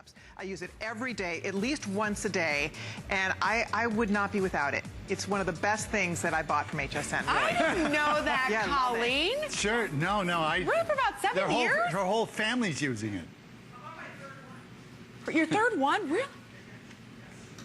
biceps. I use it every day, at least once a day, and I would not be without it. It's one of the best things that I bought from HSN. Really. I didn't know that, yeah, Colleen. Sure, no. Really, for about 7 years? Her whole family's using it. Your third one? Really?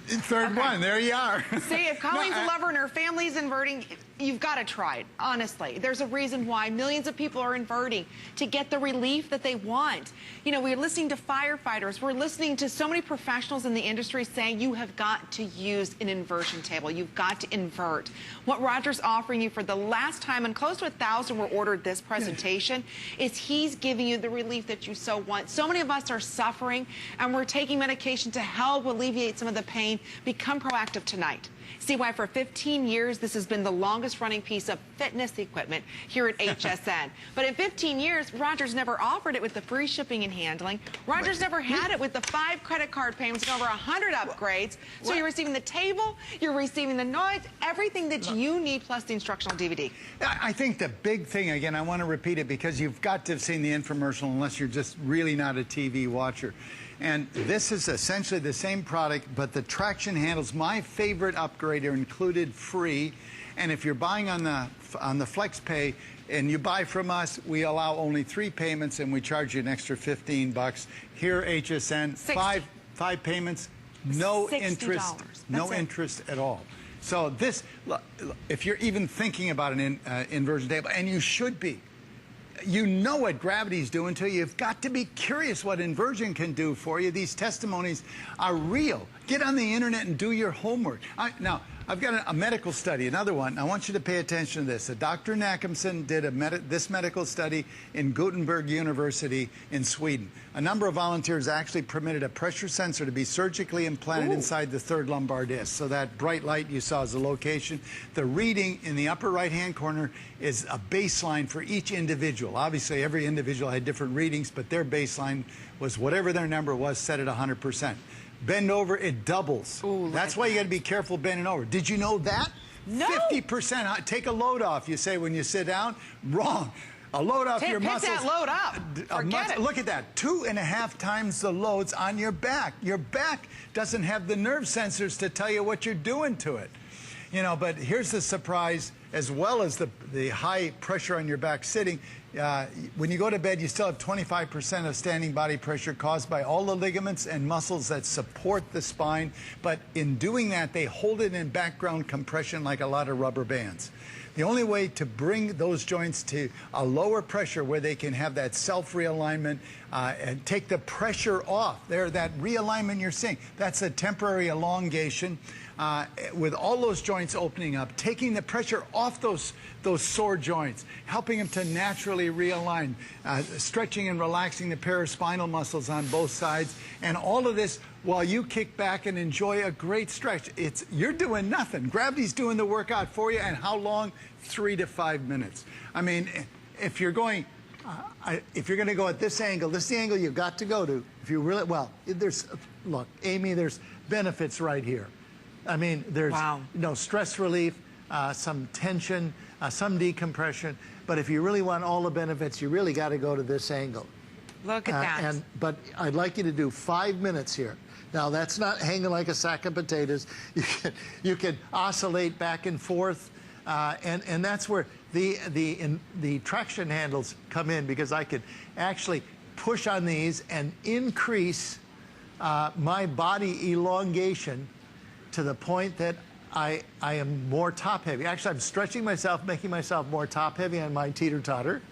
Third one, there you are. See, if Colleen's a lover and her family's inverting, you've got to try it, honestly. There's a reason why millions of people are inverting, to get the relief that they want. You know, we're listening to firefighters. We're listening to so many professionals in the industry saying you have got to use an inversion table. You've got to invert. What Roger's offering you for the last time, and close to 1,000 were ordered this presentation, is he's giving you the relief that you so want. So many of us are suffering, and we're taking medication to help alleviate some of the pain. Become proactive tonight. See why for 15 years this has been the longest running piece of fitness equipment here at HSN. But in 15 years, Roger's never offered it with the free shipping and handling. Roger's never had it with the 5 credit card payments and over 100 upgrades. So you're receiving the table, you're receiving the noise, everything that you need, plus the instructional DVD. I think the big thing, again, I want to repeat it because you've got to have seen the infomercial unless you're just really not a TV watcher. And this is essentially the same product, but the traction handles, my favorite upgrade, are included free. And if you're buying on the Flex Pay and you buy from us, we allow only 3 payments and we charge you an extra $15. Here, HSN, 5 payments, no interest, no interest at all. So this, if you're even thinking about an inversion table, and you should be, you know what gravity's doing to you. You've got to be curious what inversion can do for you. These testimonies are real. Get on the internet and do your homework. Now, I've got a medical study, another one. I want you to pay attention to this. Dr. Nackimson did this medical study in Gothenburg University in Sweden. A number of volunteers actually permitted a pressure sensor to be surgically implanted inside the third lumbar disc. So that bright light you saw is the location. The reading in the upper right-hand corner is a baseline for each individual. Obviously, every individual had different readings, but their baseline was whatever their number was, set at 100%. Bend over, it doubles. Ooh, that's why you got to be careful bending over. Did you know that? No. 50%. Take a load off, you say when you sit down. Wrong. A load off your muscles. Take that load up. Forget it. Look at that. 2.5 times the loads on your back. Your back doesn't have the nerve sensors to tell you what you're doing to it. You know, but here's the surprise, as well as the high pressure on your back sitting. When you go to bed, you still have 25% of standing body pressure caused by all the ligaments and muscles that support the spine. But in doing that, they hold it in background compression like a lot of rubber bands. The only way to bring those joints to a lower pressure where they can have that self-realignment and take the pressure off, that realignment you're seeing, that's a temporary elongation. With all those joints opening up, taking the pressure off those sore joints, helping them to naturally realign, stretching and relaxing the paraspinal muscles on both sides, and all of this while you kick back and enjoy a great stretch. You're doing nothing. Gravity's doing the workout for you, and how long? 3 to 5 minutes. I mean, if you're going to go at this angle, this is the angle you've got to go to. If you really, look, Amy, there's benefits right here. I mean, there's stress relief, some tension, some decompression. But if you really want all the benefits, you really got to go to this angle. Look at that. But I'd like you to do 5 minutes here. Now, that's not hanging like a sack of potatoes. You can oscillate back and forth. And that's where the traction handles come in, because I could actually push on these and increase my body elongation to the point that I am more top heavy. Actually, I'm stretching myself, making myself more top heavy on my teeter-totter.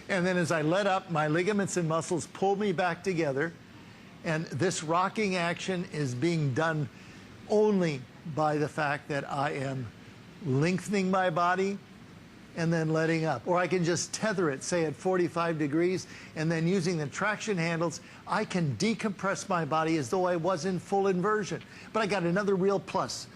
And then as I let up, my ligaments and muscles pull me back together. And this rocking action is being done only by the fact that I am lengthening my body and then letting up. Or I can just tether it, say at 45 degrees, and then using the traction handles, I can decompress my body as though I was in full inversion. But I got another real plus.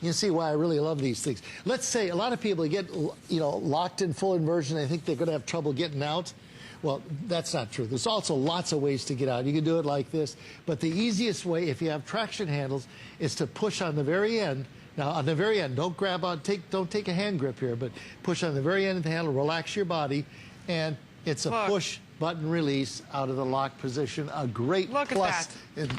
You see why I really love these things. Let's say a lot of people get, locked in full inversion. They think they're going to have trouble getting out. Well, that's not true. There's also lots of ways to get out. You can do it like this. But the easiest way, if you have traction handles, is to push on the very end. Now, on the very end, don't grab on, don't take a hand grip here, but push on the very end of the handle, relax your body, and it's a push button release out of the lock position. A great plus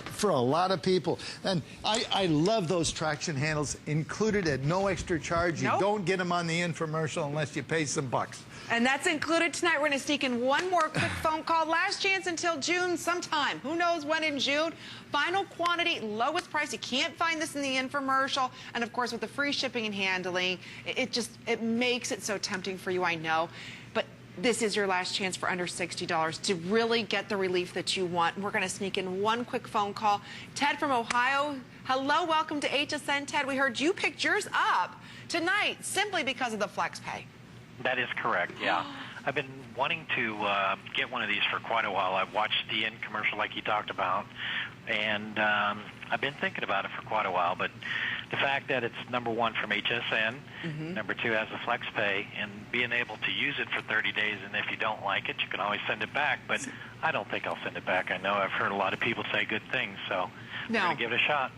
for a lot of people. And I love those traction handles included at no extra charge. You don't get them on the infomercial unless you pay some bucks. And that's included tonight. We're going to sneak in one more quick phone call. Last chance until June sometime. Who knows when in June? Final quantity, lowest price. You can't find this in the infomercial. And, of course, with the free shipping and handling, it makes it so tempting for you, I know. But this is your last chance for under $60 to really get the relief that you want. We're going to sneak in one quick phone call. Ted from Ohio. Hello, welcome to HSN, Ted. We heard you picked yours up tonight simply because of the FlexPay. That is correct, yeah. I've been wanting to get one of these for quite a while. I've watched the end commercial like you talked about, and I've been thinking about it for quite a while. But the fact that it's number one from HSN, number two has the FlexPay, and being able to use it for 30 days, and if you don't like it, you can always send it back. But I don't think I'll send it back. I know I've heard a lot of people say good things, so I'm going to give it a shot.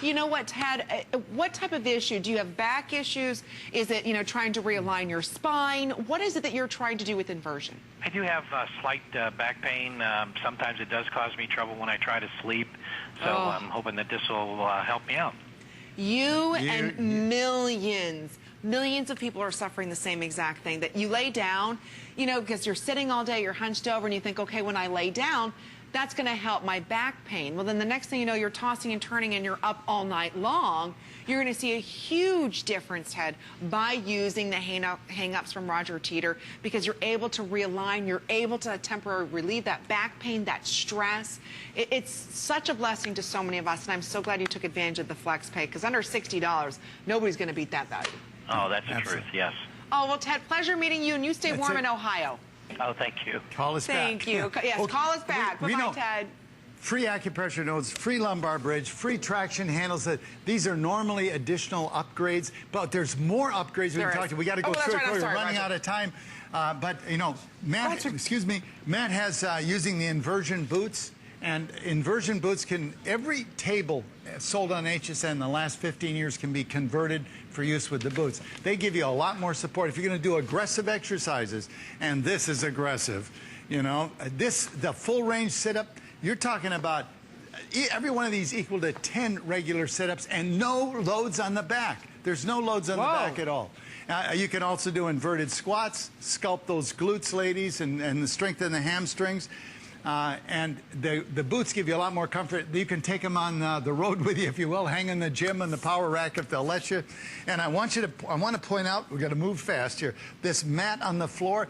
You know what, Ted, what type of issue? Do you have back issues? Is it, trying to realign your spine? What is it that you're trying to do with inversion? I do have slight back pain. Sometimes it does cause me trouble when I try to sleep. So I'm hoping that this will help me out. You and millions of people are suffering the same exact thing, that you lay down, because you're sitting all day, you're hunched over, and you think, okay, when I lay down, that's going to help my back pain. Well, then the next thing you know, you're tossing and turning and you're up all night long. You're going to see a huge difference, Ted, by using the hang-ups from Roger Teeter, because you're able to realign, you're able to temporarily relieve that back pain, that stress. It's such a blessing to so many of us, and I'm so glad you took advantage of the FlexPay, because under $60, nobody's going to beat that value. Oh, that's the truth, yes. Oh, well, Ted, pleasure meeting you, and you stay warm in Ohio. Oh, thank you. Call us back. Thank you. Yes, okay. Call us back. Bye-bye, Ted. Free acupressure nodes, free lumbar bridge, free traction handles. These are normally additional upgrades, but there's more upgrades we can talk to. We got to go through it. We're running out of time. But, Matt, Matt has using the inversion boots. And inversion boots every table sold on HSN in the last 15 years can be converted for use with the boots. They give you a lot more support. If you're going to do aggressive exercises, and this is aggressive, the full range sit-up, you're talking about every one of these equal to 10 regular sit-ups and no loads on the back. There's no loads on the back at all. You can also do inverted squats, sculpt those glutes, ladies, and strengthen the hamstrings. And the boots give you a lot more comfort. You can take them on the road with you, if you will, hang in the gym and the power rack if they'll let you. And I want to point out, we've got to move fast here, this mat on the floor,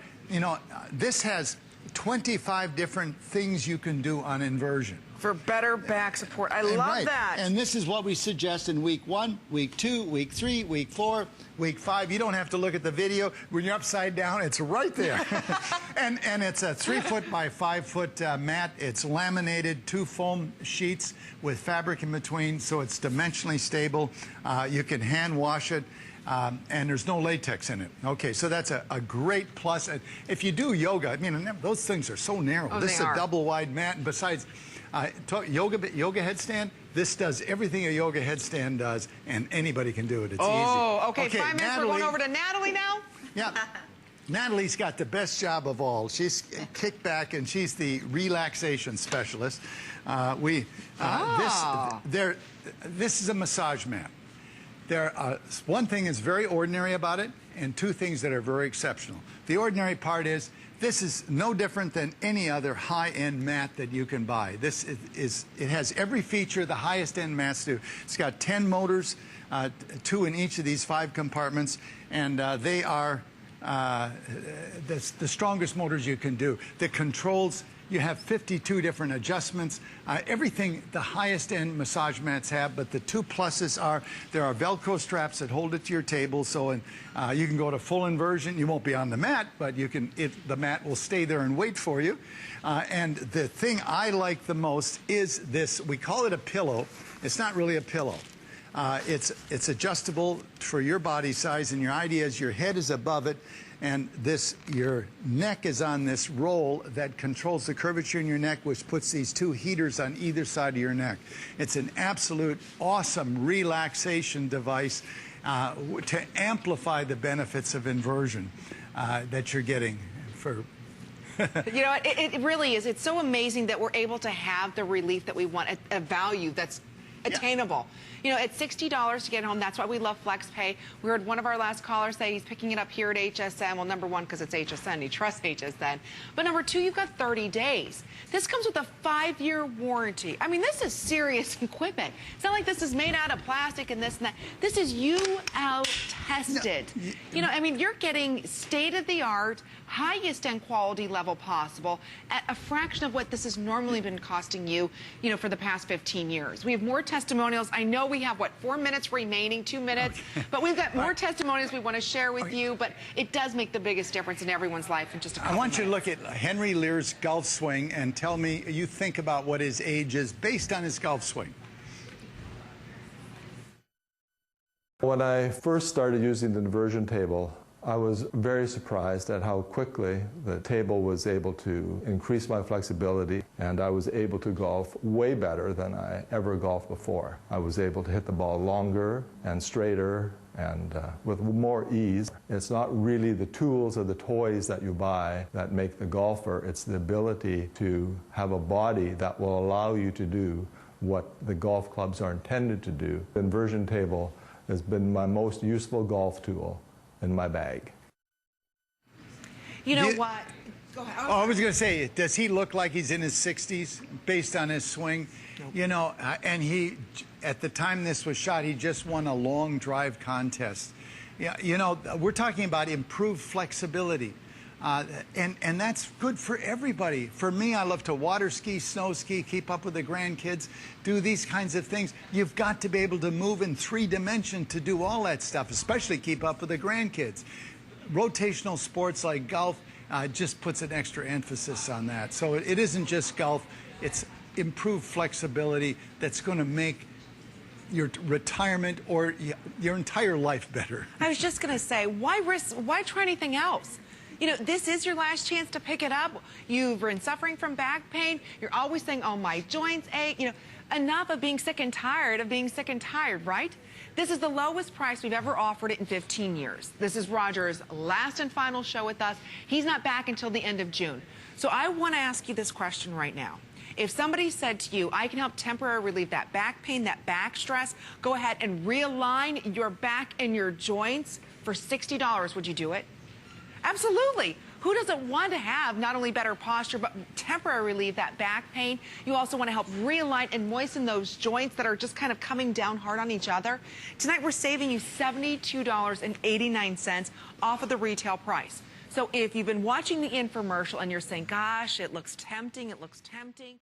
this has 25 different things you can do on inversion. For better back support. I love that. And this is what we suggest in week 1, week 2, week 3, week 4, week 5. You don't have to look at the video. When you're upside down, it's right there. and it's a 3-foot by 5-foot mat. It's laminated, 2 foam sheets with fabric in between, so it's dimensionally stable. You can hand wash it. And there's no latex in it. Okay, so that's a great plus. If you do yoga, those things are so narrow. This is a double wide mat, and besides, yoga headstand, this does everything a yoga headstand does, and anybody can do it. It's easy. Oh, okay. 5 minutes. We're going over to Natalie now. Yeah. Natalie's got the best job of all. She's kicked back, and she's the relaxation specialist. This is a massage mat. One thing is very ordinary about it, and 2 things that are very exceptional. The ordinary part is this is no different than any other high-end mat that you can buy. It has every feature the highest-end mats do. It's got 10 motors, 2 in each of these 5 compartments, and they are the strongest motors you can do. The controls, you have 52 different adjustments. Everything the highest-end massage mats have, but the 2 pluses are there are Velcro straps that hold it to your table, so you can go to full inversion. You won't be on the mat, but the mat will stay there and wait for you. And the thing I like the most is this. We call it a pillow. It's not really a pillow. It's adjustable for your body size, and your idea is your head is above it, and your neck is on this roll that controls the curvature in your neck, which puts these 2 heaters on either side of your neck. It's an absolute awesome relaxation device to amplify the benefits of inversion that you're getting for You know, it really is. It's so amazing that we're able to have the relief that we want at a value that's attainable. You know, at $60 to get home, that's why we love FlexPay. We heard one of our last callers say he's picking it up here at HSN. Well, number one, because it's HSN, he trusts HSN. But number two, you've got 30 days. This comes with a 5-year warranty. I mean, this is serious equipment. It's not like this is made out of plastic and this and that. This is UL tested. No. You know, I mean, you're getting state-of-the-art, highest end quality level possible at a fraction of what this has normally been costing you, you know, for the past 15 years. We have more testimonials. I know we have, what, 4 minutes remaining, 2 minutes, but we've got more testimonials we want to share with you, but it does make the biggest difference in everyone's life in just a couple I want you to minutes. look at Henry Lear's golf swing and tell me you think about what his age is based on his golf swing. When I first started using the inversion table, I was very surprised at how quickly the table was able to increase my flexibility, and I was able to golf way better than I ever golfed before. I was able to hit the ball longer and straighter and with more ease. It's not really the tools or the toys that you buy that make the golfer. It's the ability to have a body that will allow you to do what the golf clubs are intended to do. The inversion table has been my most useful golf tool in my bag. You know what? Go ahead. Oh, I was going to say, does he look like he's in his 60s based on his swing? Nope. You know, and he, at the time this was shot, he just won a long drive contest. Yeah, you know, we're talking about improved flexibility. And that's good for everybody. For me, I love to water ski, snow ski, keep up with the grandkids, do these kinds of things. You've got to be able to move in 3 dimensions to do all that stuff, especially keep up with the grandkids. Rotational sports like golf just puts an extra emphasis on that. So it isn't just golf, it's improved flexibility that's going to make your retirement or your entire life better. I was just going to say, why risk? Why try anything else? You know, this is your last chance to pick it up. You've been suffering from back pain. You're always saying, oh, my joints ache. You know, enough of being sick and tired of being sick and tired, right? This is the lowest price we've ever offered it in 15 years. This is Roger's last and final show with us. He's not back until the end of June. So I want to ask you this question right now. If somebody said to you, I can help temporarily relieve that back pain, that back stress, go ahead and realign your back and your joints for $60, would you do it? Absolutely. Who doesn't want to have not only better posture, but temporarily relieve that back pain? You also want to help realign and moisten those joints that are just kind of coming down hard on each other. Tonight, we're saving you $72.89 off of the retail price. So if you've been watching the infomercial and you're saying, gosh, it looks tempting,